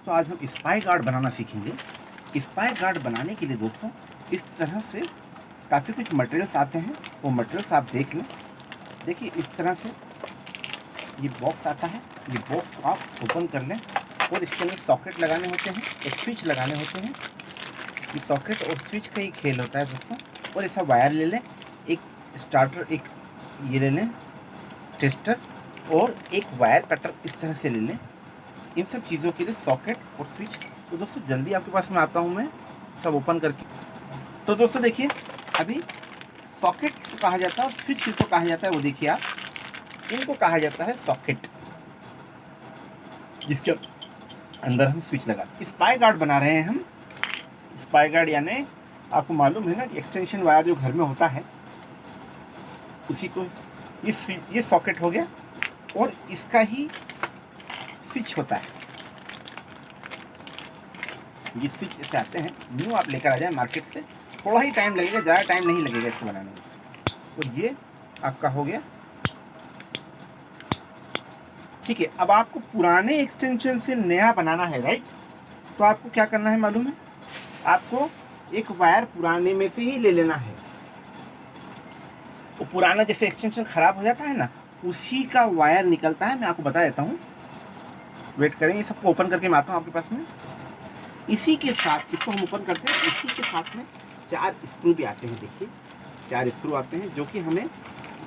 दोस्तों आज हम स्पाई गार्ड बनाना सीखेंगे। स्पाई गार्ड बनाने के लिए दोस्तों इस तरह से काफ़ी कुछ मटेरियल्स आते हैं, वो मटेरियल्स आप देख लें। देखिए इस तरह से ये बॉक्स आता है, ये बॉक्स को आप ओपन कर लें और इसके अंदर सॉकेट लगाने होते हैं, एक स्विच लगाने होते हैं। ये सॉकेट और स्विच का ही खेल होता है दोस्तों। और ऐसा वायर ले लें, एक स्टार्टर, एक ये ले लें टेस्टर और एक वायर कटर इस तरह से ले लें। इन सब चीज़ों के लिए सॉकेट और स्विच। तो दोस्तों जल्दी आपके पास में आता हूँ मैं सब ओपन करके। तो दोस्तों देखिए अभी सॉकेट को कहा जाता है और स्विच किसको कहा जाता है वो देखिए आप। इनको कहा जाता है सॉकेट, जिसके अंदर हम स्विच लगा स्पाई गार्ड बना रहे हैं हम। स्पाई गार्ड यानी आपको मालूम है ना कि एक्सटेंशन वायर जो घर में होता है उसी को ये सॉकेट हो गया और इसका ही स्विच होता है। ये स्विच ऐसे आते हैं, न्यू आप लेकर आ जाए मार्केट से, थोड़ा ही टाइम लगेगा, ज़्यादा टाइम नहीं लगेगा इसको बनाने में। तो ये आपका हो गया, ठीक है। अब आपको पुराने एक्सटेंशन से नया बनाना है, राइट? तो आपको क्या करना है मालूम है, आपको एक वायर पुराने में से ही ले लेना है। वो पुराना जैसे एक्सटेंशन खराब हो जाता है ना, उसी का वायर निकलता है। मैं आपको बता देता हूँ, वेट करें, ये सबको ओपन करके मैं आता हूँ आपके पास में। इसी के साथ इसको हम ओपन करते हैं, इसी के साथ में 4 स्क्रू भी आते हैं। देखिए 4 स्क्रू आते हैं, जो कि हमें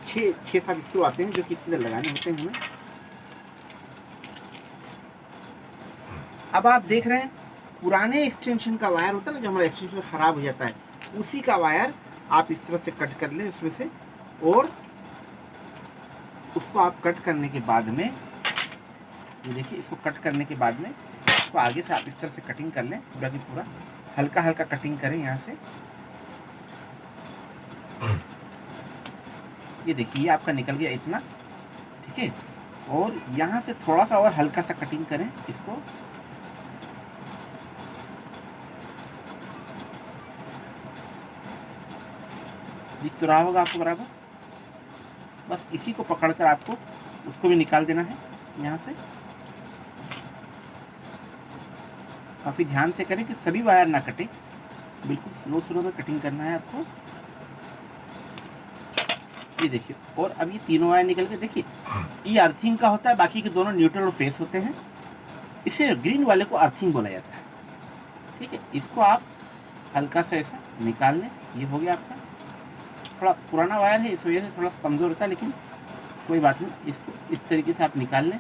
6-7 स्क्रू आते हैं जो कि इसके अंदर लगाने होते हैं हमें। अब आप देख रहे हैं पुराने एक्सटेंशन का वायर होता है ना, जो हमारा एक्सटेंशन ख़राब हो जाता है, उसी का वायर आप इस तरह से कट कर लें उसमें से। और उसको आप कट करने के बाद में, ये देखिए इसको कट करने के बाद में इसको आगे से आप इस तरह से कटिंग कर लें, पूरा की पूरा हल्का हल्का कटिंग करें यहाँ से। ये देखिए ये आपका निकल गया इतना, ठीक है। और यहाँ से थोड़ा सा और हल्का सा कटिंग करें इसको। दिख तो रहा होगा आपको बराबर। बस इसी को पकड़कर आपको उसको भी निकाल देना है यहाँ से। काफ़ी ध्यान से करें कि सभी वायर ना कटे, बिल्कुल स्लो स्लो में कटिंग करना है आपको। ये देखिए, और अब ये तीनों वायर निकल के देखिए, ये अर्थिंग का होता है, बाकी के दोनों न्यूट्रल और फेस होते हैं। इसे ग्रीन वाले को अर्थिंग बोला जाता है, ठीक है। इसको आप हल्का सा ऐसा निकाल लें। ये हो गया आपका। थोड़ा पुराना वायर है, इस वजह से थोड़ा कमज़ोर होता है, लेकिन कोई बात नहीं। इसको इस तरीके से आप निकाल लें,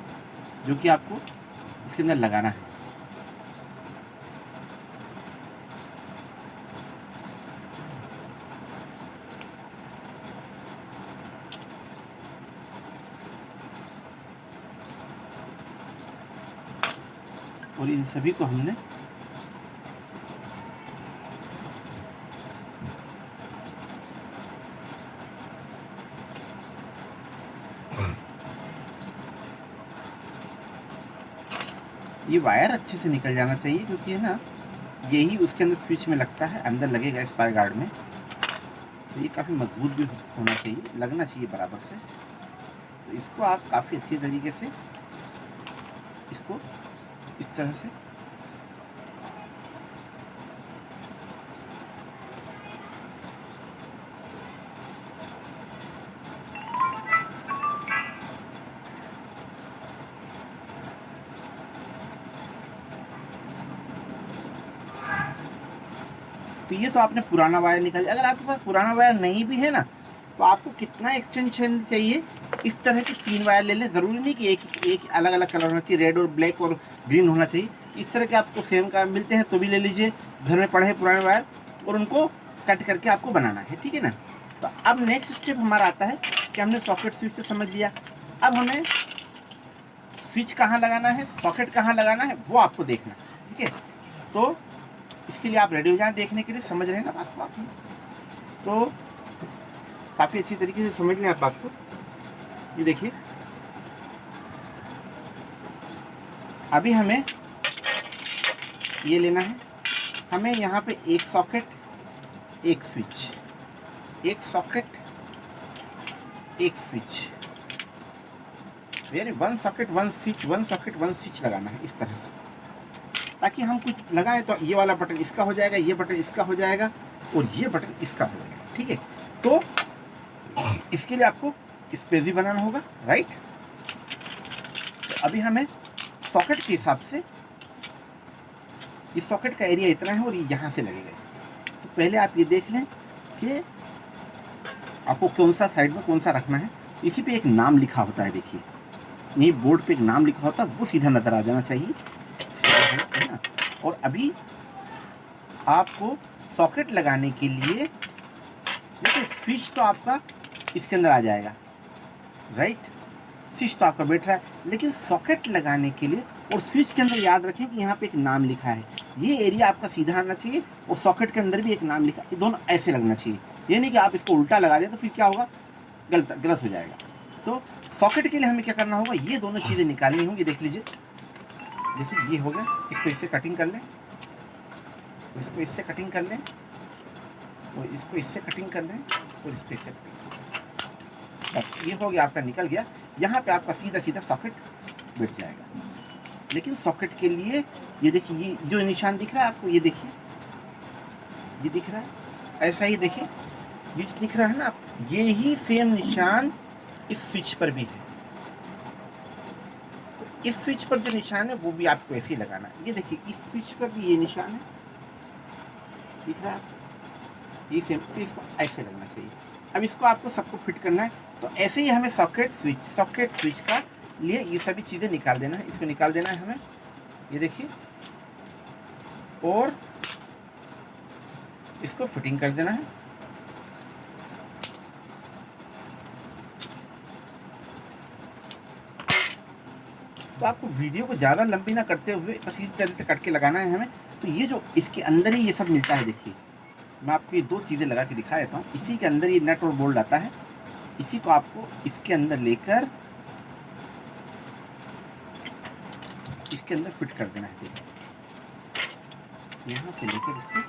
जो कि आपको इसके अंदर लगाना है। और इन सभी को हमने ये वायर अच्छे से निकल जाना चाहिए, क्योंकि है ना यही उसके अंदर स्विच में लगता है, अंदर लगेगा स्पाई गार्ड में। तो ये काफ़ी मजबूत भी होना चाहिए, लगना चाहिए बराबर से। तो इसको आप काफ़ी अच्छी तरीके से इसको इस तरह से तो ये तो आपने पुराना वायर निकाल दिया। अगर आपके पास पुराना वायर नहीं भी है ना, तो आपको कितना एक्सटेंशन चाहिए, इस तरह के 3 वायर ले लें। ज़रूरी नहीं कि एक अलग अलग कलर होना चाहिए, रेड और ब्लैक और ग्रीन होना चाहिए। इस तरह के आपको सेम का मिलते हैं तो भी ले लीजिए, घर में पड़े हैं पुराने वायर, और उनको कट करके आपको बनाना है, ठीक है ना। तो अब नेक्स्ट स्टेप हमारा आता है कि हमने सॉकेट स्विच को समझ लिया। अब हमें स्विच कहाँ लगाना है, सॉकेट कहाँ लगाना है, वो आपको देखना है, ठीक है। तो इसके लिए आप रेडी हो जाएं देखने के लिए, समझ रहे हैं ना बात को आप। तो काफ़ी अच्छी तरीके से समझ लें आप बात को। ये देखिए अभी हमें ये लेना है, हमें यहाँ पे एक सॉकेट, एक स्विच, एक सॉकेट, एक स्विच, यानी 1 सॉकेट 1 स्विच, 1 सॉकेट 1 स्विच लगाना है इस तरह से। ताकि हम कुछ लगाएं तो ये वाला बटन इसका हो जाएगा, ये बटन इसका हो जाएगा और ये बटन इसका हो जाएगा। ठीक है, तो इसके लिए आपको स्पेस भी बनाना होगा, राइट। तो अभी हमें सॉकेट के हिसाब से, इस सॉकेट का एरिया इतना है और ये यहाँ से लगेगा। तो पहले आप ये देख लें कि आपको कौन सा साइड में कौन सा रखना है। इसी पे एक नाम लिखा होता है, देखिए ये बोर्ड पे एक नाम लिखा होता है, वो सीधा नज़र आ जाना चाहिए, है ना। और अभी आपको सॉकेट लगाने के लिए देखिए स्विच तो आपका इसके अंदर आ जाएगा, राइट। स्विच तो आपका बैठ रहा है, लेकिन सॉकेट लगाने के लिए और स्विच के अंदर याद रखें कि यहाँ पे एक नाम लिखा है। ये एरिया आपका सीधा आना चाहिए और सॉकेट के अंदर भी एक नाम लिखा है, ये दोनों ऐसे लगना चाहिए। ये नहीं कि आप इसको उल्टा लगा दें तो फिर क्या होगा, गलत हो जाएगा। तो सॉकेट के लिए हमें क्या करना होगा, ये दोनों चीज़ें निकालनी होंगी। देख लीजिए, जैसे ये हो गया, इसको इससे कटिंग कर लें, इसको इससे कटिंग कर लें और इसको इससे कटिंग कर लें और इसको इससे कटिंग कर लें। बस ये हो गया, आपका निकल गया। यहाँ पे आपका सीधा सीधा सॉकेट बैठ जाएगा। लेकिन सॉकेट के लिए ये देखिए, ये जो निशान दिख रहा है आपको, ये देखिए, ये दिख रहा है, ऐसा ही देखिए, ये दिख रहा है ना आप, ये ही सेम निशान इस स्विच पर भी है। तो इस स्विच पर जो निशान है वो भी आपको ऐसे ही लगाना है। ये देखिए, इस स्विच पर भी ये निशान है, दिख रहा है, ये सेम, तो इसको ऐसे लगना चाहिए। अब इसको आपको सबको फिट करना है, तो ऐसे ही हमें सॉकेट स्विच का लिए ये सभी चीज़ें निकाल देना है। इसको निकाल देना है हमें, ये देखिए, और इसको फिटिंग कर देना है। तो आपको वीडियो को ज़्यादा लंबी ना करते हुए बस इस तरह से कट के लगाना है हमें। तो ये जो इसके अंदर ही ये सब मिलता है, देखिए मैं आपको ये दो चीज़ें लगा के दिखा देता हूँ। इसी के अंदर ये नट और बोल्ट आता है, इसी को आपको इसके अंदर लेकर इसके अंदर फिट कर देना है। देखिए यहाँ से लेकर इसको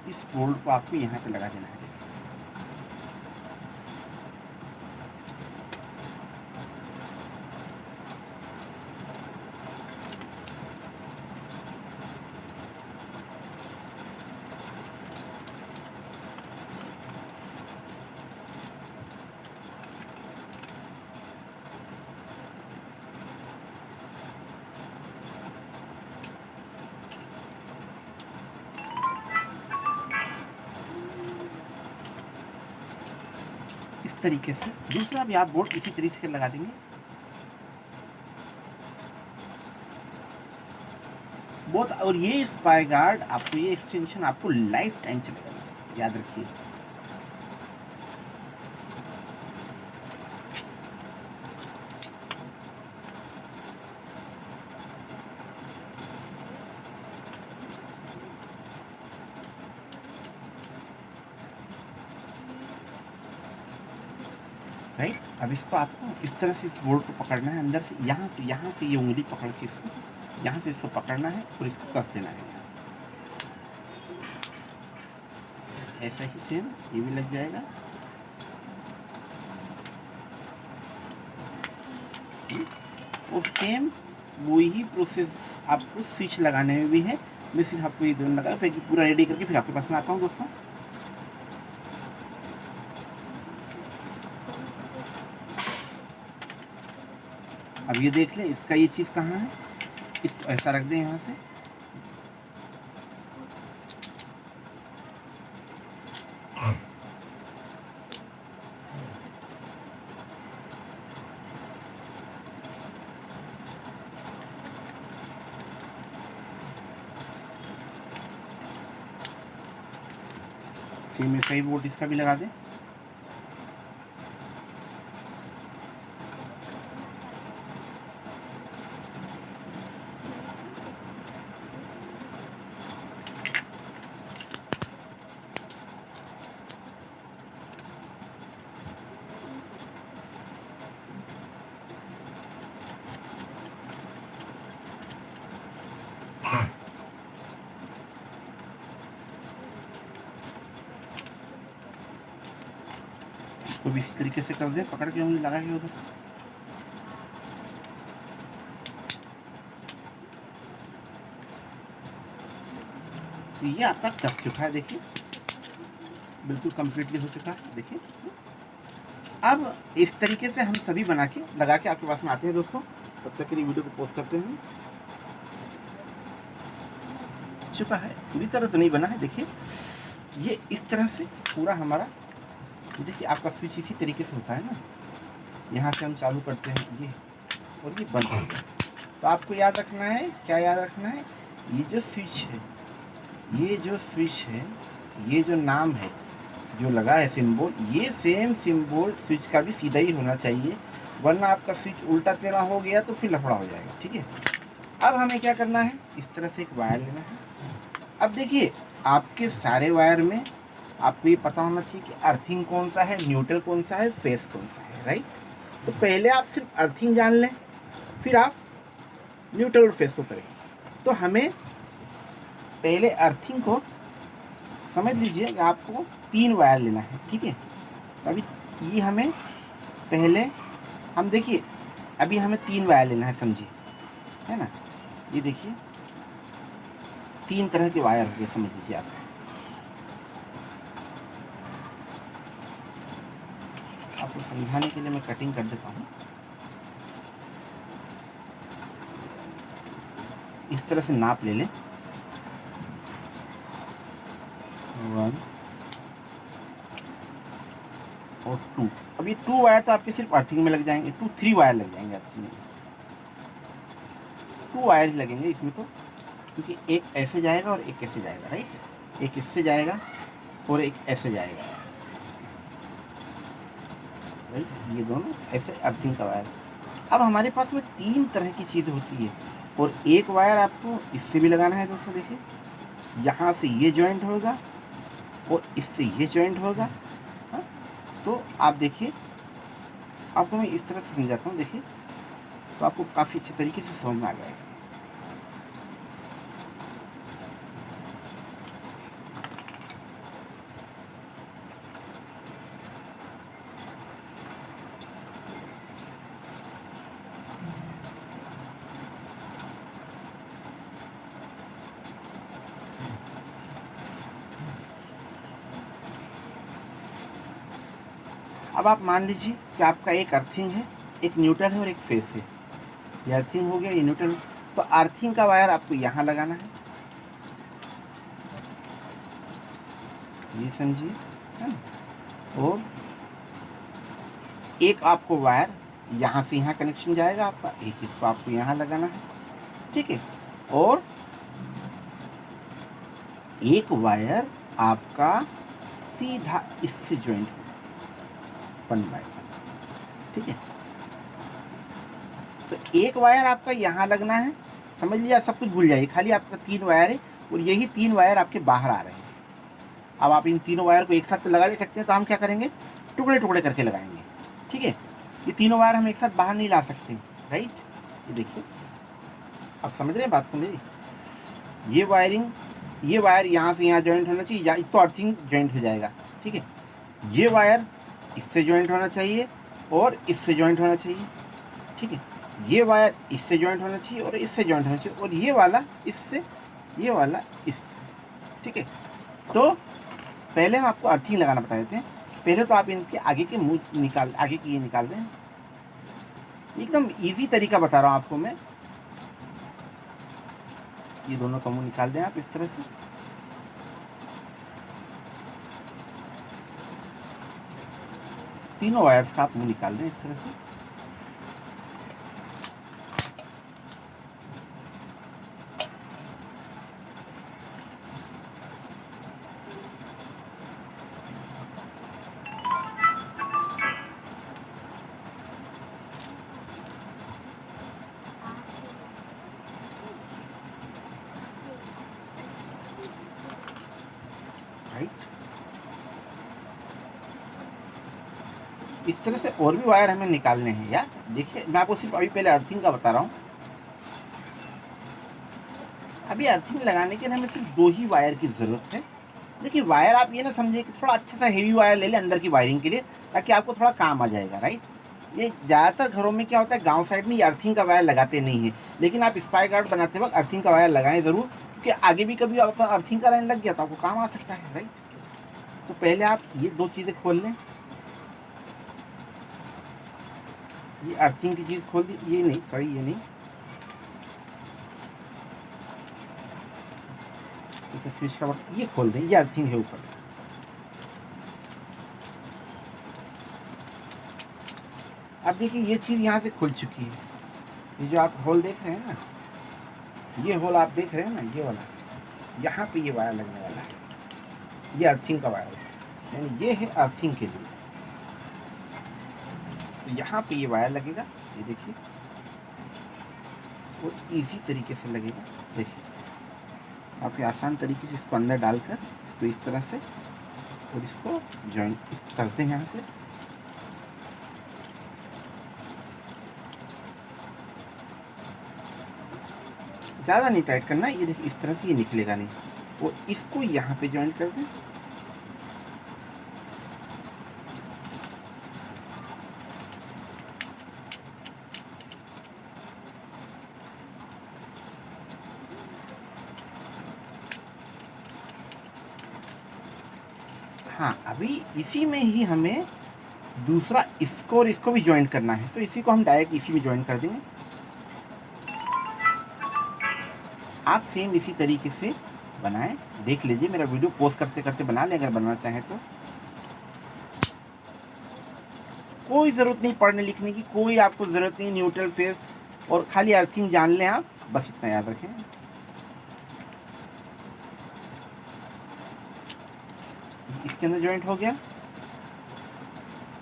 इस बोल्ट को आपको यहाँ पे लगा देना है। इस तरीके से दूसरा भी आप बोल्ट इसी तरीके से लगा देंगे। बहुत, और ये स्पाई गार्ड आपको, ये एक्सटेंशन आपको लाइफ टाइम चलेगा, याद रखिए। राइट, अब इसको आपको इस तरह से इस बोल्ट को पकड़ना है अंदर से, यहाँ से ये उंगली पकड़ के इसको यहाँ से इसको पकड़ना है और इसको कस देना है। ऐसा ही सेम ये भी लग जाएगा। और सेम वही प्रोसेस आपको स्विच लगाने में भी है। मैं सिर्फ आपको ये दोनों लगा फिर पूरा रेडी करके फिर आपके पास में आता हूँ दोस्तों। अब ये देख लें इसका ये चीज़ कहाँ है, इसको ऐसा रख दें यहाँ से। सेम ऐसा ही बोर्ड इसका भी लगा दें। इसको भी इसी तरीके से कर दें, पकड़ के उंगली लगा के उधर। तो ये आपका कस चुका है, देखिए बिल्कुल कम्प्लीटली हो चुका है। देखिए अब इस तरीके से हम सभी बना के लगा के आपके पास में आते हैं दोस्तों। तब तक के लिए वीडियो को पोस्ट करते हैं। चुका है, पूरी तरह तो नहीं बना है। देखिए ये इस तरह से पूरा हमारा, देखिए आपका स्विच इसी तरीके से होता है ना, यहाँ से हम चालू करते हैं ये, और ये बंद हो गया। तो आपको याद रखना है, क्या याद रखना है, ये जो स्विच है, ये जो स्विच है, ये जो नाम है जो लगा है सिंबल, ये सेम सिंबल स्विच का भी सीधा ही होना चाहिए, वरना आपका स्विच उल्टा टेढ़ा हो गया तो फिर लफड़ा हो जाएगा। ठीक है, अब हमें क्या करना है, इस तरह से एक वायर लेना है। अब देखिए आपके सारे वायर में आपको ये पता होना चाहिए कि अर्थिंग कौन सा है, न्यूट्रल कौन सा है, फेस कौन सा है, राइट। तो पहले आप सिर्फ अर्थिंग जान लें, फिर आप न्यूट्रल और फेस को करें। तो हमें पहले अर्थिंग को समझ लीजिए कि आपको 3 वायर लेना है। ठीक है, अभी ये हमें पहले हम देखिए अभी हमें 3 वायर लेना है, समझिए, है ना। ये देखिए 3 तरह के वायर हो गए, समझ लीजिए आप। आपको समझाने के लिए मैं कटिंग कर देता हूँ। इस तरह से नाप ले लें, 1 और 2। अब ये 2 वायर तो आपके सिर्फ अर्थिंग में लग जाएंगे, 3 वायर लग जाएंगे अर्थिंग में। 2 वायर लगेंगे इसमें तो, क्योंकि एक ऐसे जाएगा और एक ऐसे जाएगा, राइट। एक इससे जाएगा और एक ऐसे जाएगा, राइट। ये दोनों ऐसे अर्थिंग का वायर। अब हमारे पास में 3 तरह की चीज़ होती है, और एक वायर आपको इससे भी लगाना है दोस्तों। देखिए यहाँ से ये जॉइंट होगा और इससे ये जॉइंट होगा। हाँ, तो आप देखिए, आपको मैं इस तरह से समझाता हूँ, देखिए तो आपको काफ़ी अच्छे तरीके से समझ में आ जाएगा। अब आप मान लीजिए कि आपका एक अर्थिंग है, एक न्यूट्रल है और एक फेस है। ये अर्थिंग हो गया, ये न्यूट्रल। तो अर्थिंग का वायर आपको यहाँ लगाना है, ये समझिए, है ना। और एक आपको वायर यहाँ से यहाँ कनेक्शन जाएगा आपका, एक इसको आपको यहाँ लगाना है। ठीक है, और एक वायर आपका सीधा इससे ज्वाइंट होगा, 1 बाय 1। ठीक है, तो एक वायर आपका यहाँ लगना है, समझ लिया, सब कुछ भूल जाइए, खाली आपका 3 वायर है, और यही 3 वायर आपके बाहर आ रहे हैं। अब आप इन तीनों वायर को एक साथ तो लगा ले सकते हैं, तो हम क्या करेंगे, टुकड़े टुकड़े करके लगाएंगे। ठीक है, ये तीनों वायर हम एक साथ बाहर नहीं ला सकते, राइट। ये देखिए, आप समझ रहे हैं बात को मेरी। ये वायरिंग, ये वायर यहाँ से यहाँ जॉइंट होना चाहिए, या तो अर्थिंग जॉइंट हो जाएगा। ठीक है, ये वायर इससे जॉइंट होना चाहिए और इससे जॉइंट होना चाहिए। ठीक है, ये वायर इससे जॉइंट होना चाहिए और इससे जॉइंट होना चाहिए, और ये वाला इससे, ये वाला इससे। ठीक है, तो पहले हम आपको अर्थिंग लगाना बता देते हैं। पहले तो आप इनके आगे के मुंह निकाल, आगे की ये निकाल दें। एकदम इजी तरीका बता रहा हूँ आपको मैं। ये दोनों का मुंह निकाल दें आप इस तरह से। तीनों वायर्स का आप मुंह निकाल दें इस तरह से। इस तरह से और भी वायर हमें निकालने हैं यार। देखिए, मैं आपको सिर्फ अभी पहले अर्थिंग का बता रहा हूँ। अभी अर्थिंग लगाने के लिए हमें सिर्फ 2 ही वायर की ज़रूरत है। देखिए, वायर आप ये ना समझिए कि थोड़ा अच्छा सा हेवी वायर ले लें अंदर की वायरिंग के लिए, ताकि आपको थोड़ा काम आ जाएगा, राइट। ये ज़्यादातर घरों में क्या होता है, गांव साइड में ये अर्थिंग का वायर लगाते नहीं है, लेकिन आप स्पाई गार्ड बनाते वक्त अर्थिंग का वायर लगाएं ज़रूर, क्योंकि आगे भी कभी आपका अर्थिंग का लाइन लग गया तो आपको काम आ सकता है, राइट। तो पहले आप ये 2 चीज़ें खोल लें, ये अर्थिंग की चीज़ खोल दी, ये नहीं, सॉरी ये नहीं, इसे स्विच का बटन ये खोल दें, ये अर्थिंग है ऊपर। अब देखिए ये चीज़ यहाँ से खुल चुकी है, ये जो आप होल देख रहे हैं ना, ये होल आप देख रहे हैं ना, ये वाला, यहाँ पे ये वायर लगने वाला है, ये अर्थिंग का वायर है, यानी ये है अर्थिंग के लिए। तो यहाँ पे ये वायर लगेगा, ये देखिए, वो इजी तरीके से लगेगा। देखिए काफ़ी आसान तरीके से इसको अंदर डालकर इसको इस तरह से और इसको जॉइन करते हैं यहाँ से। ज़्यादा नहीं टाइट करना, ये देखिए इस तरह से ये निकलेगा नहीं, वो इसको यहाँ पे जॉइन कर दें। हाँ, अभी इसी में ही हमें दूसरा इसको और इसको भी ज्वाइन करना है, तो इसी को हम डायरेक्ट इसी में ज्वाइन कर देंगे। आप सेम इसी तरीके से बनाएं, देख लीजिए, मेरा वीडियो पोस्ट करते करते बना लें अगर बनाना चाहें तो। कोई ज़रूरत नहीं पढ़ने लिखने की, कोई आपको ज़रूरत नहीं, न्यूट्रल फेस और खाली अर्थिंग जान लें आप, बस इतना याद रखें। इसके अंदर ज्वाइंट हो गया।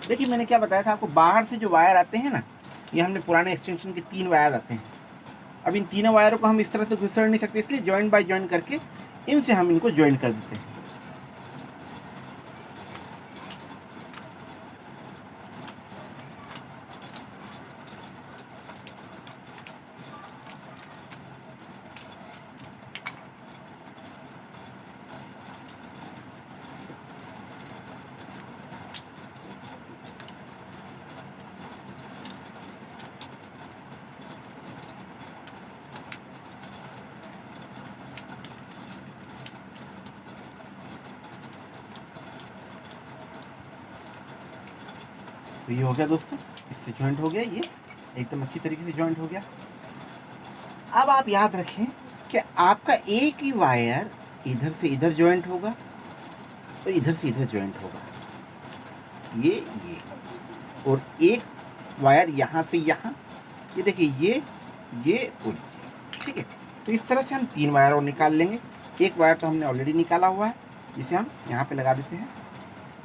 देखिए मैंने क्या बताया था आपको, बाहर से जो वायर आते हैं ना, ये हमने पुराने एक्सटेंशन के 3 वायर आते हैं। अब इन तीनों वायरों को हम इस तरह से घुसड़ नहीं सकते, इसलिए जॉइंट बाय जॉइंट करके इनसे हम इनको ज्वाइन कर देते हैं। तो ये हो गया दोस्तों, इससे ज्वाइंट हो गया, ये एकदम अच्छी तरीके से ज्वाइंट हो गया। अब आप याद रखें कि आपका एक ही वायर इधर से इधर ज्वाइंट होगा तो इधर से इधर ज्वाइंट होगा, ये और एक वायर यहाँ से यहाँ, ये देखिए ये और ये, ठीक है। तो इस तरह से हम 3 वायर और निकाल लेंगे। एक वायर तो हमने ऑलरेडी निकाला हुआ है, जिसे हम यहाँ पे लगा देते हैं।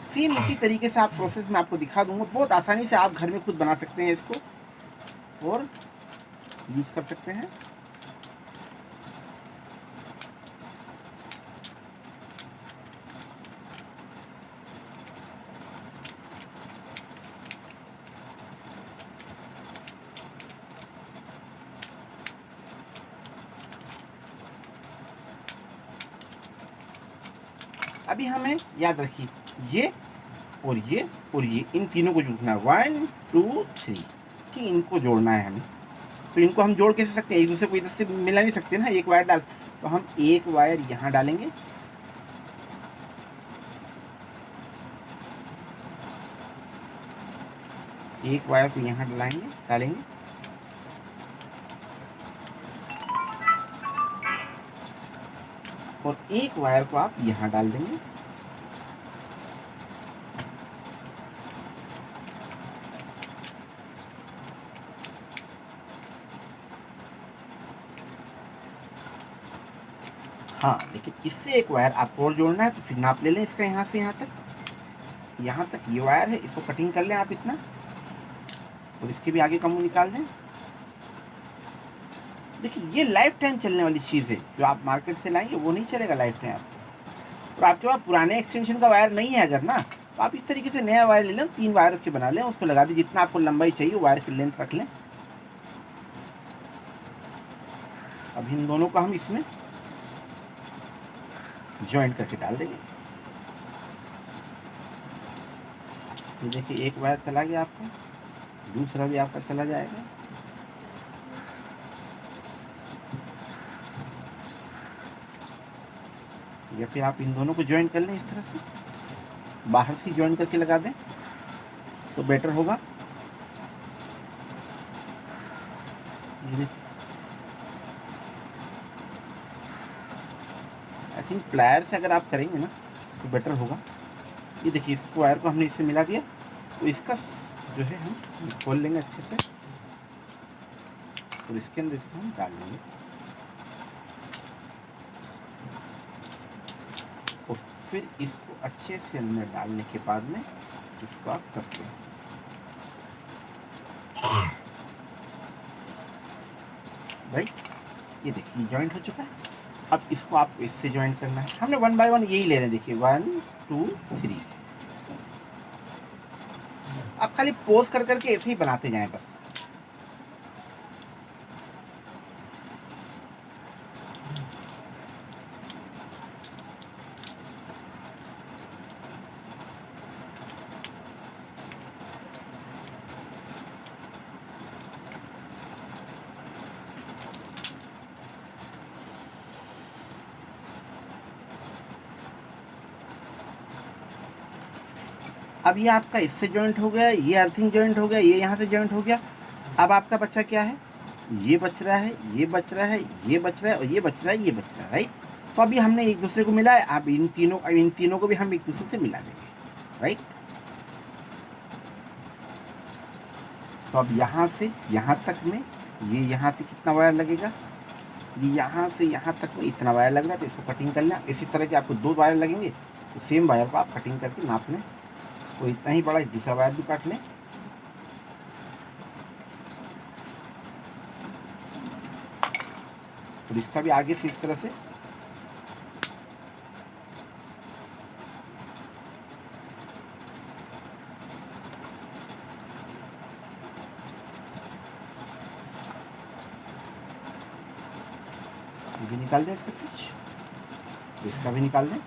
सेम इसी तरीके से आप प्रोसेस में आपको दिखा दूंगा, बहुत आसानी से आप घर में खुद बना सकते हैं इसको और यूज़ कर सकते हैं। अभी हमें याद रखिए ये और ये इन तीनों को जोड़ना है, 1 2 3, ठीक, इनको जोड़ना है हमें। तो इनको हम जोड़ कैसे सकते हैं, एक दूसरे को इधर से मिला नहीं सकते ना, एक वायर डाल, तो हम एक वायर यहाँ डालेंगे, एक वायर को यहाँ डालेंगे और एक वायर को आप यहाँ डाल देंगे। हाँ देखिए, इससे एक वायर आपको और जोड़ना है, तो फिर नाप ले लें इसका, यहाँ से यहाँ तक ये वायर है, इसको कटिंग कर लें आप इतना, और इसके भी आगे का मुंह निकाल दें। देखिए ये लाइफ टाइम चलने वाली चीज़ है, जो आप मार्केट से लाएंगे वो नहीं चलेगा लाइफ टाइम आपको। और आपके पास पुराने एक्सटेंशन का वायर नहीं है अगर ना, तो आप इस तरीके से नया वायर ले लें, 3 वायर उसके बना लें, उसको लगा दें, जितना आपको लंबाई चाहिए वायर की लेंथ रख लें। अब इन दोनों को हम इसमें ज्वाइंट करके डाल देंगे। तो देखिए एक वायर चला गया आपका, दूसरा भी आपका चला जाएगा। या फिर आप इन दोनों को ज्वाइन कर लें इस तरह से, बाहर से ज्वाइन करके लगा दें तो बेटर होगा। ये देखिए, आई थिंक प्लायर से अगर आप करेंगे ना तो बेटर होगा। ये देखिए, इस वायर को हमने इससे मिला दिया, तो इसका जो है हम खोल लेंगे अच्छे से और इसके अंदर इसको हम डाल देंगे और फिर इसको अच्छे से अंदर डालने के बाद में इसको आप कसते हैं। राइट, ये देखिए जॉइंट हो चुका है। अब इसको आप इससे ज्वाइन करना है, हमने 1 बाय 1 यही ले रहे हैं। देखिए 1 2 3, आप खाली पोज कर करके ऐसे ही बनाते जाएं बस। अब ये आपका इससे जॉइंट हो गया, ये अर्थिंग जॉइंट हो गया, ये यहाँ से जॉइंट हो गया। अब आपका बच्चा क्या है, ये बच रहा है, ये बच रहा है, ये बच रहा है और ये बच रहा है, ये बच रहा है। राइट, तो अभी हमने एक दूसरे को मिला है, अब इन तीनों को भी हम एक दूसरे से मिला देंगे। राइट, तो अब यहाँ से यहाँ तक में ये यहाँ से कितना वायर लगेगा, ये यहाँ से यहाँ तक में इतना वायर लग रहा है, तो इसको कटिंग कर लें। इसी तरह के आपको 2 वायर लगेंगे, तो सेम वायर को आप कटिंग करके नाप लें। तो इतना ही बड़ा दूसरा वायर भी काट लें। तो इसका भी आगे से इस तरह से भी निकाल दें, इसका स्विच, इसका भी निकाल दें।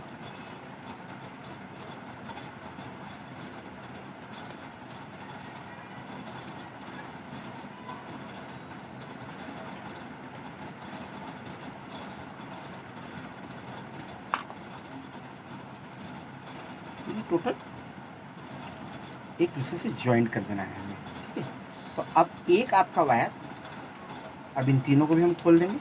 टोटल एक दूसरे से ज्वाइंट कर देना है हमें। ठीक है, तो अब एक आपका वायर, अब इन तीनों को भी हम खोल देंगे।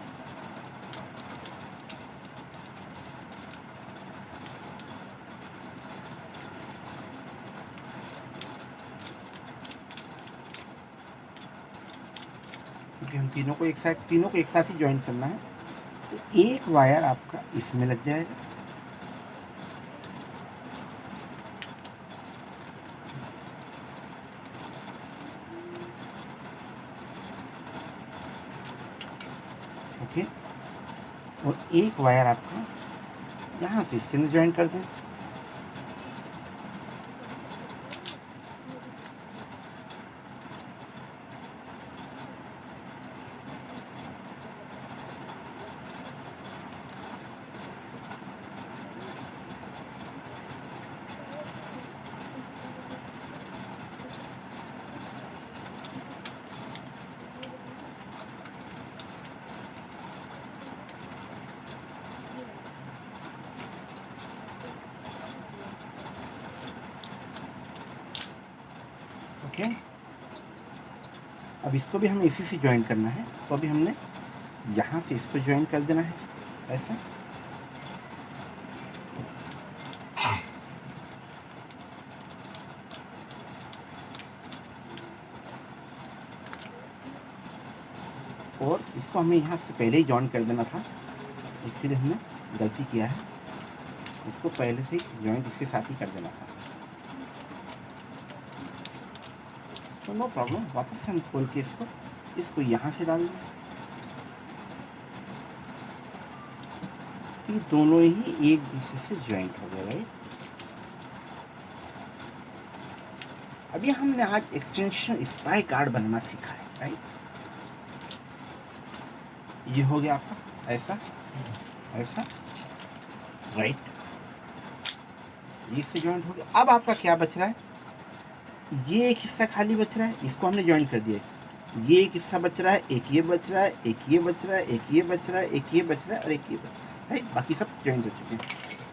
क्योंकि हम तीनों को एक साथ ही ज्वाइंट करना है, तो एक वायर आपका इसमें लग जाएगा, ओके, और एक वायर आपका यहाँ से इसके अंदर ज्वाइन कर दें। ओके, अब इसको भी हमें इसी से ज्वाइन करना है, तो अभी हमने यहाँ से इसको ज्वाइन कर देना है ऐसा। और इसको हमें यहाँ से पहले ही ज्वाइन कर देना था, इसके लिए हमने गलती किया है, इसको पहले से ज्वाइंट इसके साथ ही कर देना था। तो नो प्रॉब्लम, वापस हम खोल के इसको यहाँ से डाल दें। ये दोनों ही एक दूसरे से ज्वाइंट हो गए। राइट, अभी हमने आज एक्सटेंशन स्पाई गार्ड बनाना सीखा है। राइट, ये हो गया आपका ऐसा ऐसा। राइट, ये इससे ज्वाइंट हो गया। अब आपका क्या बच रहा है, ये एक हिस्सा खाली बच रहा है, इसको हमने ज्वाइन कर दिया। ये एक हिस्सा बच रहा है, एक ये बच रहा है, एक ये बच रहा है, एक ये बच रहा है, एक ये बच रहा है और एक ये बच रहा है। राइट, बाकी सब ज्वाइन हो चुके हैं।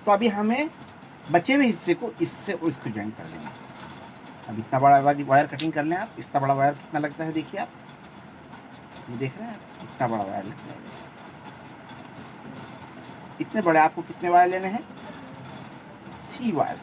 तो अभी हमें बचे हुए हिस्से को इससे और इसको ज्वाइन कर देंगे। अब इतना बड़ा वायर कटिंग कर लें आप। इतना बड़ा वायर कितना लगता है देखिए आप, ये देख रहे हैं इतना बड़ा वायर लगता है। इतने बड़े आपको कितने वायर लेने हैं? 3 वायर।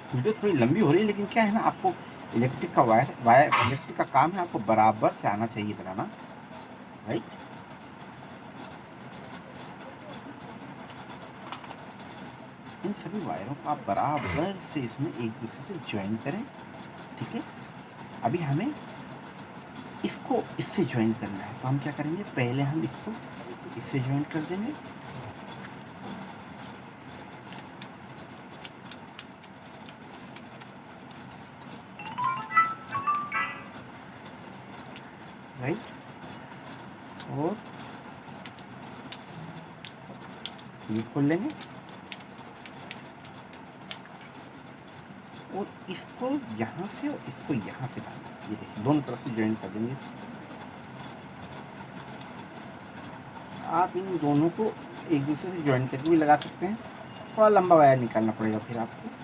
वीडियो थोड़ी लंबी हो रही है, लेकिन क्या है ना, आपको इलेक्ट्रिक का वायर इलेक्ट्रिक का काम है, आपको बराबर से आना चाहिए बनाना, राइट। इन सभी वायरों को आप बराबर से इसमें एक दूसरे से ज्वाइन करें, ठीक है। अभी हमें इसको इससे ज्वाइन करना है, तो हम क्या करेंगे, पहले हम इसको इससे ज्वाइन कर देंगे, राइट। और ये खोल लेंगे और इसको यहाँ से और इसको यहाँ से डालेंगे। ये देखिए दोनों तरफ से ज्वाइन कर देंगे। आप इन दोनों को एक दूसरे से ज्वाइन करके भी लगा सकते हैं, थोड़ा लंबा वायर निकालना पड़ेगा फिर आपको।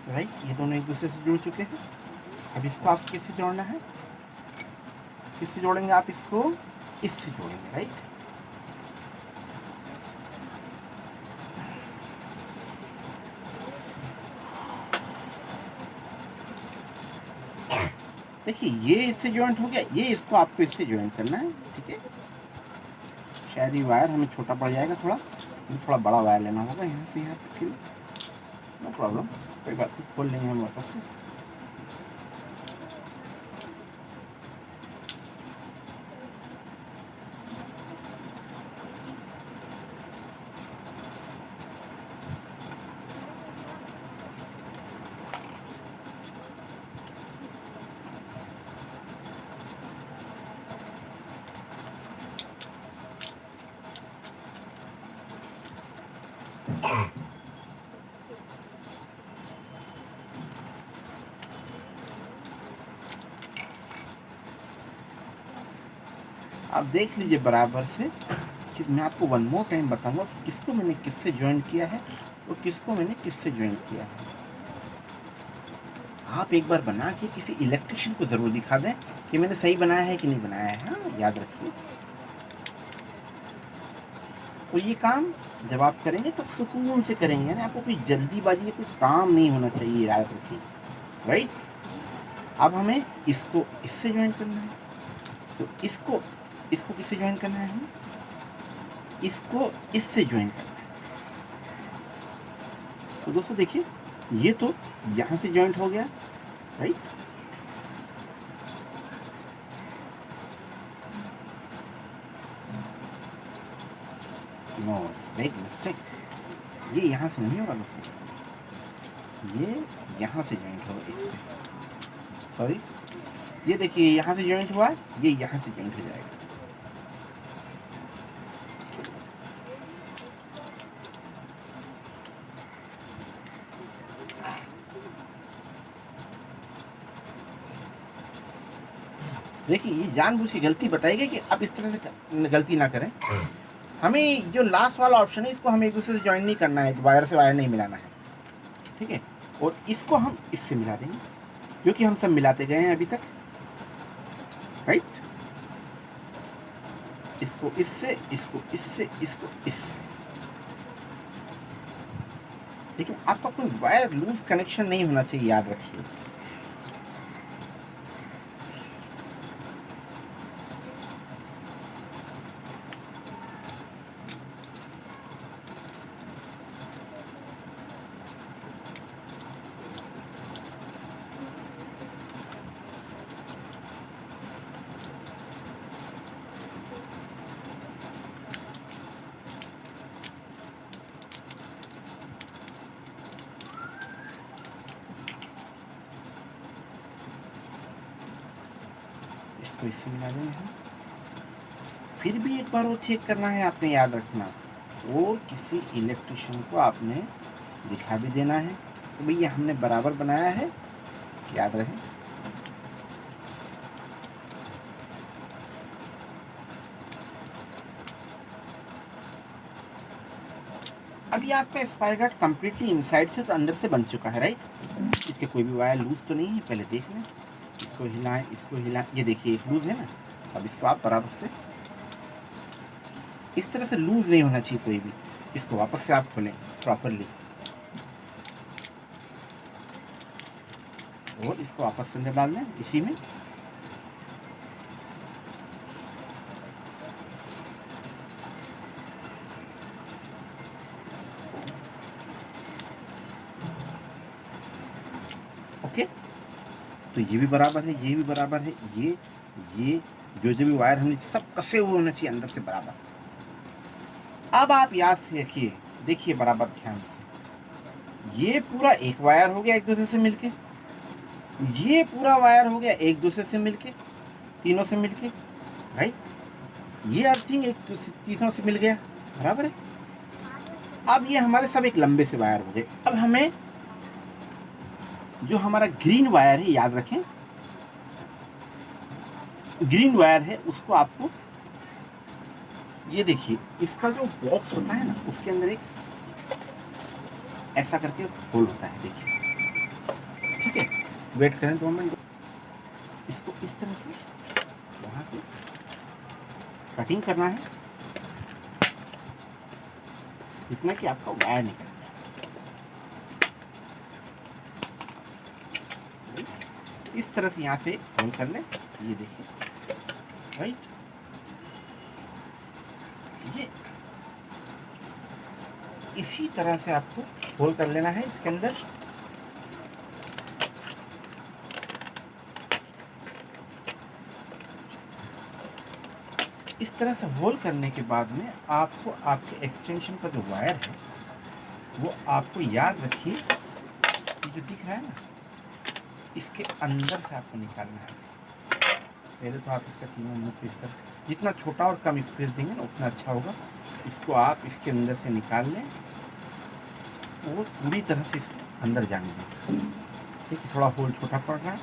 राइट, ये दोनों एक दूसरे से जुड़ चुके हैं। अब इसको आप किससे जोड़ना है, किससे जोड़ेंगे आप इसको, इससे जोड़ेंगे, राइट। देखिए ये इससे ज्वाइंट हो गया, ये इसको आपको इससे ज्वाइन करना है, ठीक है। शायद ये वायर हमें छोटा पड़ जाएगा, थोड़ा बड़ा वायर लेना होगा यहाँ से यहाँ तक के लिए। नो प्रॉब्लम, कोई बात नहीं, खोल लेंगे हम वापस से। आप देख लीजिए बराबर से कि मैं आपको वन मोर टाइम बताऊंगा कि किसको मैंने किससे ज्वाइन किया है और किसको मैंने किससे ज्वाइन किया है। आप एक बार बना के किसी इलेक्ट्रिशियन को ज़रूर दिखा दें कि मैंने सही बनाया है कि नहीं बनाया है। हाँ, याद रखिए। तो ये काम जब आप करेंगे तो सुकून से करेंगे ना, आपको कोई जल्दीबाजी या कोई काम नहीं होना चाहिए, याद रखिए, राइट। अब हमें इसको इससे ज्वाइन करना है, तो इसको किससे ज्वाइन करना है, हमें इसको इससे ज्वाइन करना है। तो दोस्तों देखिए, ये तो यहाँ से ज्वाइंट हो गया, राइट। नो मिस्टेक, ये यहाँ से नहीं होगा दोस्तों, ये यहाँ से ज्वाइंट होगा इससे, सॉरी। ये देखिए यहाँ से ज्वाइंट हुआ, ये यहाँ से ज्वाइंट हो जाएगा। देखिए ये जानबूझ की गलती बताएगी कि आप इस तरह से गलती ना करें। हमें जो लास्ट वाला ऑप्शन है, इसको हमें एक दूसरे से ज्वाइन नहीं करना है, वायर से वायर नहीं मिलाना है, ठीक है। और इसको हम इससे मिला देंगे, क्योंकि हम सब मिलाते गए हैं अभी तक, राइट। इसको इससे, इसको इससे, इसको इससे। लेकिन आपका कोई वायर लूज कनेक्शन नहीं होना चाहिए, याद रखिए। इसको इससे मिला देंगे हम। फिर भी एक बार वो चेक करना है आपने, याद रखना। और किसी इलेक्ट्रिशियन को आपने दिखा भी देना है तो भैया हमने बराबर बनाया है, याद रहे। अभी आपका स्पायर गार्ड कम्प्लीटली इनसाइड से तो अंदर से बन चुका है, राइट। इसके कोई भी वायर लूज तो नहीं है, पहले देख लें। इसको हिलाएं, इसको हिलाएं, ये देखिए एक लूज है ना। अब इसको आप बराबर से इस तरह से लूज नहीं होना चाहिए कोई भी। इसको वापस से आप खोलें प्रॉपरली और इसको वापस से अंदर डाल दें इसी में। ओके, तो ये भी बराबर है, ये भी बराबर है, ये जो भी वायर होनी चाहिए सब कसे हुए होने चाहिए अंदर से बराबर। अब आप याद से रखिए, देखिए बराबर ध्यान से। ये पूरा एक वायर हो गया एक दूसरे से मिलके, ये पूरा वायर हो गया एक दूसरे से मिलके, तीनों से मिलके, राइट। ये अर्थिंग एक तीसरों से मिल गया, बराबर है। अब ये हमारे सब एक लंबे से वायर हो गए। अब हमें जो हमारा ग्रीन वायर है, याद रखें ग्रीन वायर है, उसको आपको ये देखिए इसका जो बॉक्स होता है ना, उसके अंदर एक ऐसा करके होल होता है, देखिए। ठीक है, वेट करें 2 मिनट। इसको इस तरह से वहाँ पे कटिंग करना है, इतना कि आपका वायर निकले। इस तरह से यहाँ से होल कर लें, ये देखिए, राइट। ये इसी तरह से आपको होल कर लेना है इसके अंदर। इस तरह से होल करने के बाद में आपको आपके एक्सटेंशन का जो वायर है वो आपको याद रखिए, ये जो दिख रहा है ना, इसके अंदर से आपको निकालना है। पहले तो आप इसका तीनों मुँह पे कर, जितना छोटा और कम स्पेस देंगे ना उतना अच्छा होगा। इसको आप इसके अंदर से निकाल लें और पूरी तरह से इसको अंदर जाने दें। ठीक है, थोड़ा होल छोटा पड़ रहा है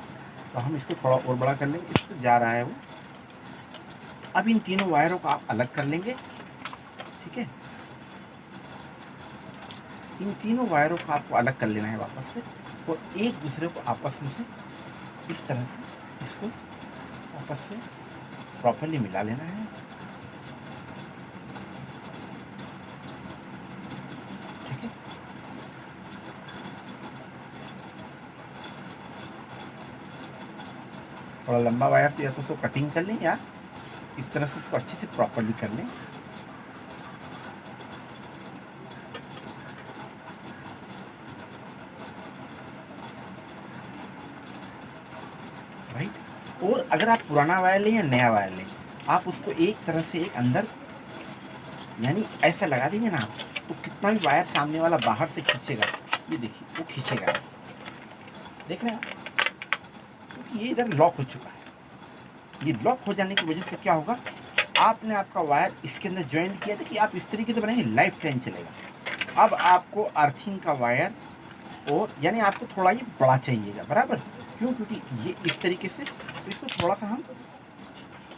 तो हम इसको थोड़ा और बड़ा कर लेंगे, इसको जा रहा है वो। अब इन तीनों वायरों को आप अलग कर लेंगे, ठीक है। इन तीनों वायरों को आपको अलग कर लेना है वापस से, और एक दूसरे को आपस में से इस तरह से इसको वापस से प्रॉपरली मिला लेना है। ठीक है, थोड़ा लंबा वायर तो या तो कटिंग कर लें या इस तरह से उसको अच्छे से प्रॉपरली कर लें। राइट, और अगर आप पुराना वायर लें या नया वायर लें, आप उसको एक तरह से एक अंदर यानी ऐसा लगा देंगे ना आप, तो कितना भी वायर सामने वाला बाहर से खींचेगा, ये देखिए वो खींचेगा, देख रहे हैं आप, क्योंकि ये इधर लॉक हो चुका है। ये लॉक हो जाने की वजह से क्या होगा, आपने आपका वायर इसके अंदर ज्वाइन किया था कि आप इस तरीके से बनाएंगे, लाइफ टाइम चलेगा। अब आपको अर्थिंग का वायर और यानी आपको थोड़ा ये बड़ा चाहिएगा, बराबर। क्यों, क्योंकि ये इस तरीके से, तो इसको थोड़ा सा हम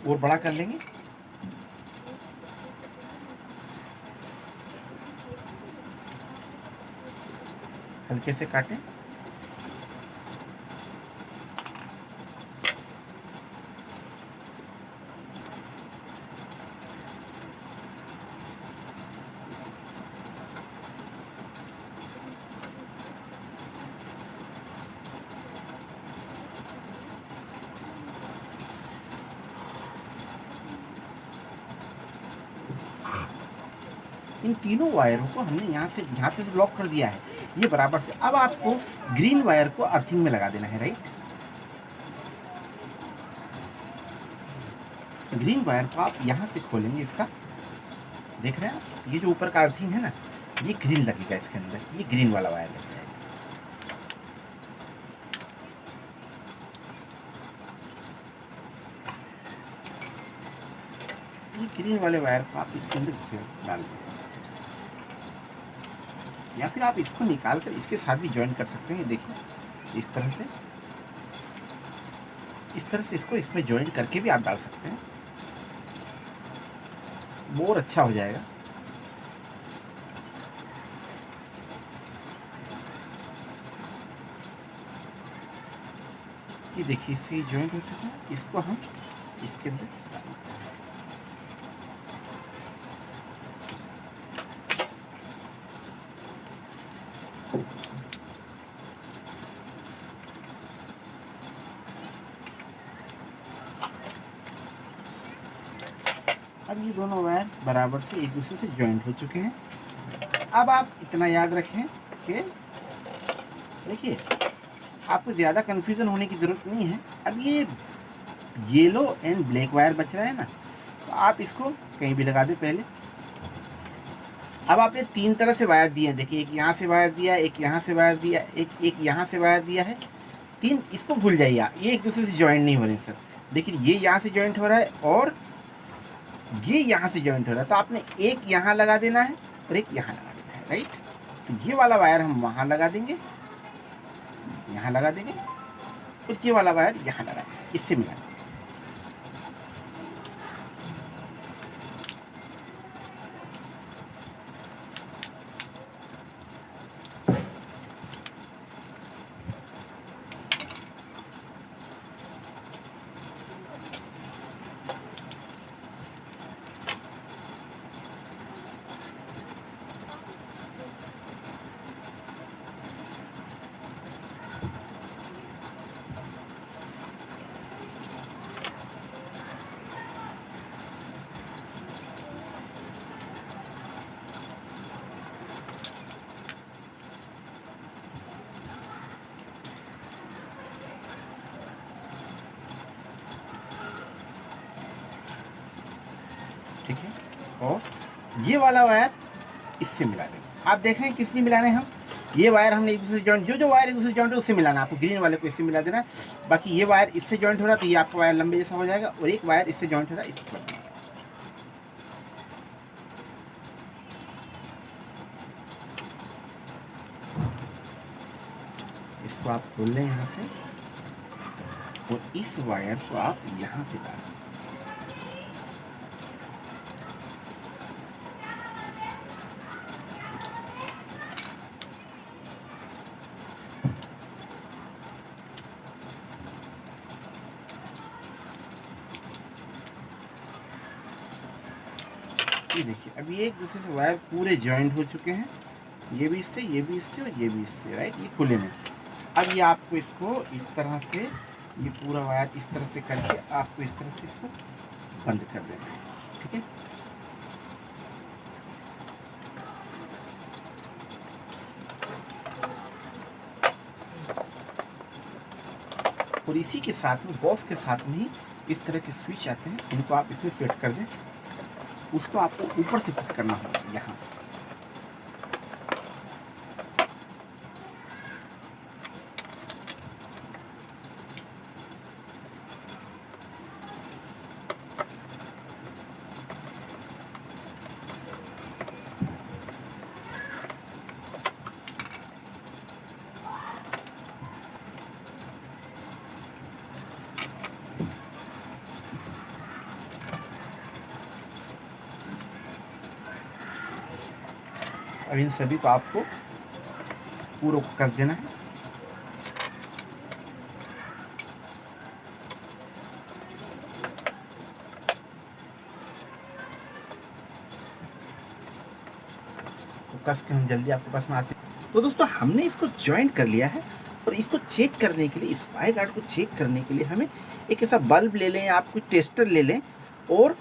और बड़ा कर लेंगे। हल्के से काटें। इन तीनों वायरों को हमने यहाँ पे लॉक कर दिया है, ये बराबर से। अब आपको ग्रीन वायर को अर्थिंग में लगा देना है, राइट। ग्रीन वायर को आप यहाँ से खोलेंगे, इसका देख रहे हैं आप, ये जो ऊपर का अर्थिंग है ना, ये ग्रीन लगेगा इसके अंदर, ये ग्रीन वाला वायर लग जाएगा। ये ग्रीन वाले वायर को आप इसके अंदर डाल दें, या फिर आप इसको निकाल कर इसके साथ भी ज्वाइन कर सकते हैं। देखिए इस तरह से इसको इसमें ज्वाइन करके भी आप डाल सकते हैं, बहुत अच्छा हो जाएगा। ये देखिए इससे ज्वाइंट हो चुका है, इसको हम इसके अंदर अब ये दोनों वायर बराबर से एक दूसरे से ज्वाइंट हो चुके हैं। अब आप इतना याद रखें कि देखिए आपको ज़्यादा कन्फ्यूज़न होने की ज़रूरत नहीं है। अब ये येलो एंड ब्लैक वायर बच रहा है ना, तो आप इसको कहीं भी लगा दें पहले। अब आपने तीन तरह से वायर दिए हैं, देखिए एक यहाँ से वायर दिया, एक यहाँ से वायर दिया, एक यहाँ से वायर दिया है, तीन। इसको भूल जाइए आप, ये एक दूसरे से ज्वाइंट नहीं हो रहे हैं सर। देखिए ये यहाँ से ज्वाइंट हो रहा है और ये यहाँ से ज्वाइंट हो रहा है, तो आपने एक यहाँ लगा देना है और एक यहाँ लगा देना है, राइट। तो ये वाला वायर हम वहाँ लगा देंगे, यहाँ लगा देंगे, और ये वाला वायर यहाँ लगा देंगे, इससे मिला देंगे। ठीक है, और ये वाला वायर इससे मिला देंगे। आप देख रहे हैं किससे मिलाने हम, ये वायर हमने एक दूसरे जॉइंट, जो वायर एक दूसरे जॉइंट है उससे मिलाना, आपको ग्रीन वाले को इससे मिला देना। बाकी ये वायर इससे जॉइंट हो रहा है तो ये आपका वायर लंबे जैसा हो जाएगा, और एक वायर इससे जॉइंट हो रहा है इससे। इसको आप खोल लें यहाँ से, और इस वायर को आप यहाँ से डालें। ये देखिए अब ये एक दूसरे से वायर पूरे जॉइंट हो चुके हैं, ये भी इससे, ये भी इससे, और ये भी इससे, राइट। ये खुले नहीं। अब ये आपको इसको इस तरह से, ये पूरा वायर इस तरह से करके आपको इस तरह से इसको बंद कर देना है, ठीक है। और इसी के साथ में बॉक्स के साथ में ही इस तरह के स्विच आते हैं, इनको आप इसमें फिट कर दें। उसको आपको ऊपर से फिट करना होगा यहाँ। अब इन सभी को आपको पूरा कस देना है। तो कस के हम जल्दी आपके पास में आते हैं। तो दोस्तों हमने इसको ज्वाइंट कर लिया है, और इसको चेक करने के लिए, स्पाई गार्ड को चेक करने के लिए हमें एक ऐसा बल्ब ले लें, आप कोई टेस्टर ले लें, और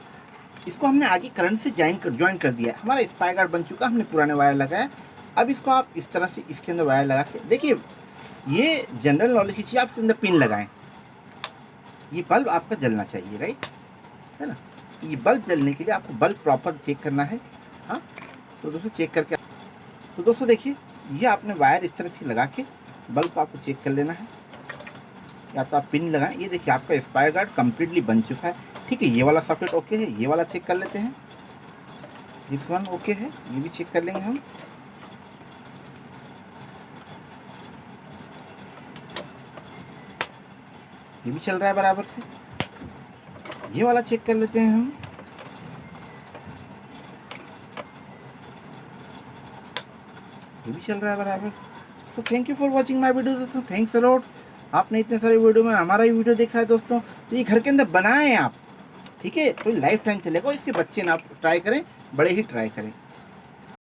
इसको हमने आगे करंट से ज्वाइन कर दिया है। हमारा स्पाई गार्ड बन चुका, हमने पुराने वायर लगाया। अब इसको आप इस तरह से इसके अंदर वायर लगा के देखिए, ये जनरल नॉलेज की चीज़, आप इसके अंदर पिन लगाएं। ये बल्ब आपका जलना चाहिए, राइट, है ना। ये बल्ब जलने के लिए आपको बल्ब प्रॉपर चेक करना है। हाँ, तो दोस्तों चेक करके, तो दोस्तों देखिए, ये आपने वायर इस तरह से लगा के बल्ब को आपको चेक कर लेना है, या तो आप पिन लगाएं। ये देखिए आपका स्पाई गार्ड कम्प्लीटली बन चुका है। ठीक है, ये वाला सॉकेट ओके है, ये वाला चेक कर लेते हैं, दिस वन ओके है, ये भी चेक कर लेंगे हम। ये भी चल रहा है बराबर से, ये वाला चेक कर लेते हैं हम। ये भी चल रहा है बराबर। तो thank you for watching my video दोस्तों, थैंक्स अ लॉट। आपने इतने सारे वीडियो में हमारा ही वीडियो देखा है दोस्तों, तो ये घर के अंदर बनाएं आप, ठीक है, तो लाइफ टाइम चलेगा। इसके बच्चे ना ट्राई करें, बड़े ही ट्राई करें।